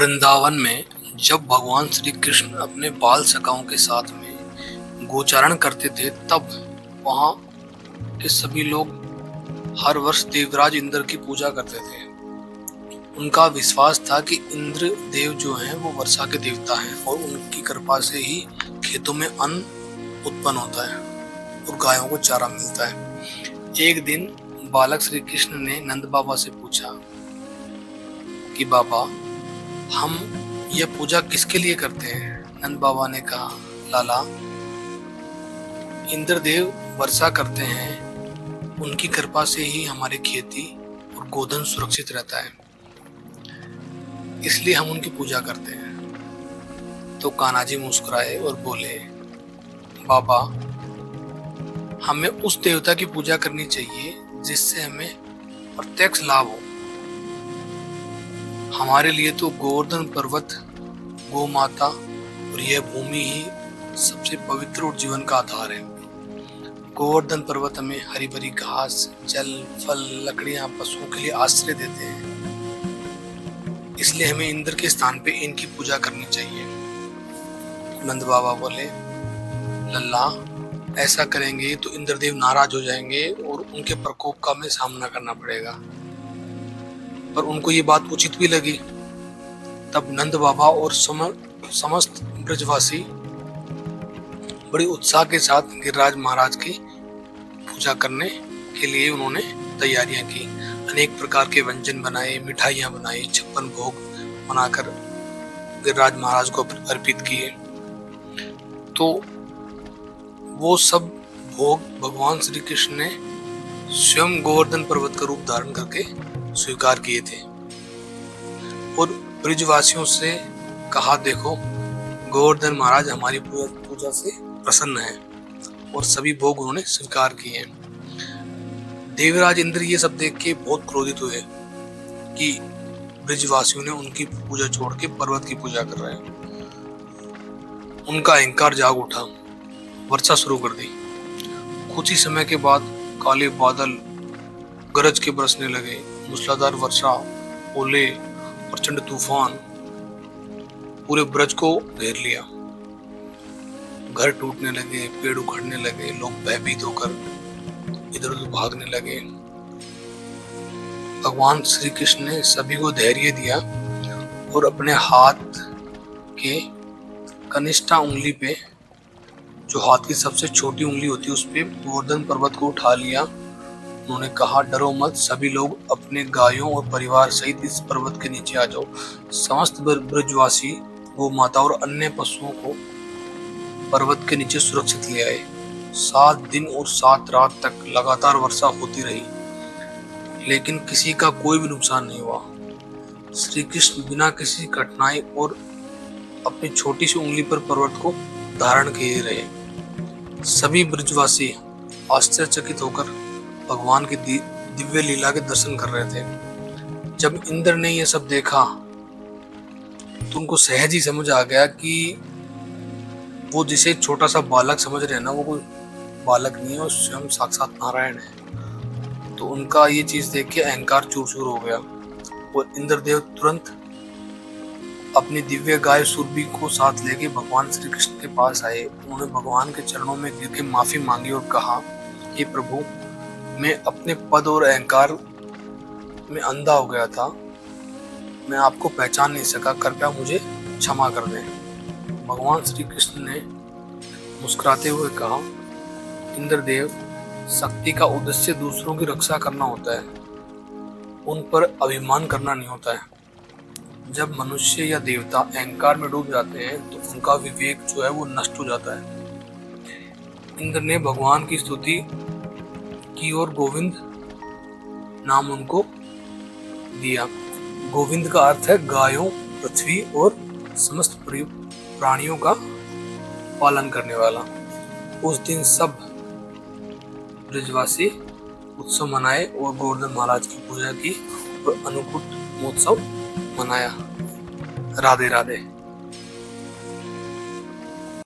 वृंदावन में जब भगवान श्री कृष्ण अपने बाल सखाओं के साथ में गोचारण करते थे, तब वहाँ के सभी लोग हर वर्ष देवराज इंद्र की पूजा करते थे। उनका विश्वास था कि इंद्र देव जो हैं वो वर्षा के देवता हैं और उनकी कृपा से ही खेतों में अन्न उत्पन्न होता है और गायों को चारा मिलता है। एक दिन बालक श्री कृष्ण ने नंद बाबा से पूछा कि बाबा, हम यह पूजा किसके लिए करते हैं? नंद बाबा ने कहा, लाला, इंद्रदेव वर्षा करते हैं, उनकी कृपा से ही हमारी खेती और गोधन सुरक्षित रहता है, इसलिए हम उनकी पूजा करते हैं। तो कान्हा जी मुस्कुराए और बोले, बाबा, हमें उस देवता की पूजा करनी चाहिए जिससे हमें प्रत्यक्ष लाभ हो। हमारे लिए तो गोवर्धन पर्वत, गौ माता और यह भूमि ही सबसे पवित्र और जीवन का आधार है। गोवर्धन पर्वत हमें हरी भरी घास, जल, फल, लकड़ियां पशुओं के लिए आश्रय देते हैं, इसलिए हमें इंद्र के स्थान पे इनकी पूजा करनी चाहिए। नंद बाबा बोले, लल्ला, ऐसा करेंगे तो इंद्रदेव नाराज हो जाएंगे और उनके प्रकोप का हमें सामना करना पड़ेगा। पर उनको ये बात उचित भी लगी। तब नंद बाबा और समस्त ब्रजवासी बड़ी उत्साह के साथ गिरिराज महाराज की पूजा करने के लिए उन्होंने तैयारियां की। अनेक प्रकार के व्यंजन बनाए, मिठाइयां बनाई, 56 भोग बनाकर गिरिराज महाराज को अर्पित किए। तो वो सब भोग भगवान श्री कृष्ण ने स्वयं गोवर्धन पर्वत का रूप धारण करके स्वीकार किए थे और ब्रजवासियों से कहा, देखो, गोवर्धन महाराज हमारी पूजा से प्रसन्न है, और सभी भोग उन्होंने स्वीकार किए हैं। देवराज इंद्र ये सब देख के बहुत क्रोधित हुए कि ब्रजवासियों ने उनकी पूजा छोड़ के पर्वत की पूजा कर रहे हैं। उनका अहंकार जाग उठा, वर्षा शुरू कर दी। कुछ ही समय के बाद काले बादल गरज के बरसने लगे। मूसलाधार वर्षा, ओले, प्रचंड तूफान पूरे ब्रज को घेर लिया। घर टूटने लगे, पेड़ उखड़ने लगे, लोग भयभीत होकर इधर उधर भागने लगे। भगवान श्री कृष्ण ने सभी को धैर्य दिया और अपने हाथ के कनिष्ठा उंगली पे, जो हाथ की सबसे छोटी उंगली होती है, उस पे गोवर्धन पर्वत को उठा लिया। उन्होंने कहा, डरो मत, सभी लोग अपने गायों और परिवार सहित इस पर्वत के नीचे आ जाओ। समस्त ब्रजवासी गौ माता और अन्य पशुओं को पर्वत के नीचे सुरक्षित ले आए। 7 दिन और 7 रात तक लगातार वर्षा होती रही, लेकिन किसी का कोई भी नुकसान नहीं हुआ। श्री कृष्ण बिना किसी कठिनाई और अपनी छोटी सी उंगली पर पर्वत को धारण किए रहे। सभी ब्रजवासी आश्चर्यचकित होकर भगवान की दिव्य लीला के दर्शन कर रहे थे। जब इंद्र ने यह सब देखा तो उनको सहज ही समझ आ गया कि वो जिसे छोटा सा बालक समझ रहे हैं ना, वो कोई बालक नहीं है, वो स्वयं साक्षात नारायण है। तो उनका ये चीज देख के अहंकार चूर चूर हो गया और इंद्रदेव तुरंत अपनी दिव्य गाय सुरभि को साथ लेके भगवान श्री कृष्ण के पास आए। उन्होंने भगवान के चरणों में गिर के माफी मांगी और कहा, हे प्रभु, मैं अपने पद और अहंकार में अंधा हो गया था, मैं आपको पहचान नहीं सका, कृपया मुझे क्षमा कर दें। भगवान श्री कृष्ण ने मुस्कुराते हुए कहा, इंद्रदेव, शक्ति का उद्देश्य दूसरों की रक्षा करना होता है, उन पर अभिमान करना नहीं होता है। जब मनुष्य या देवता अहंकार में डूब जाते हैं तो उनका विवेक जो है वो नष्ट हो जाता है। इंद्र ने भगवान की स्तुति की और गोविंद नाम उनको दिया। गोविंद का अर्थ है गायों, पृथ्वी और समस्त प्राणियों का पालन करने वाला। उस दिन सब ब्रजवासी उत्सव मनाए और गोवर्धन महाराज की पूजा की और अन्नकूट महोत्सव मनाया। राधे राधे।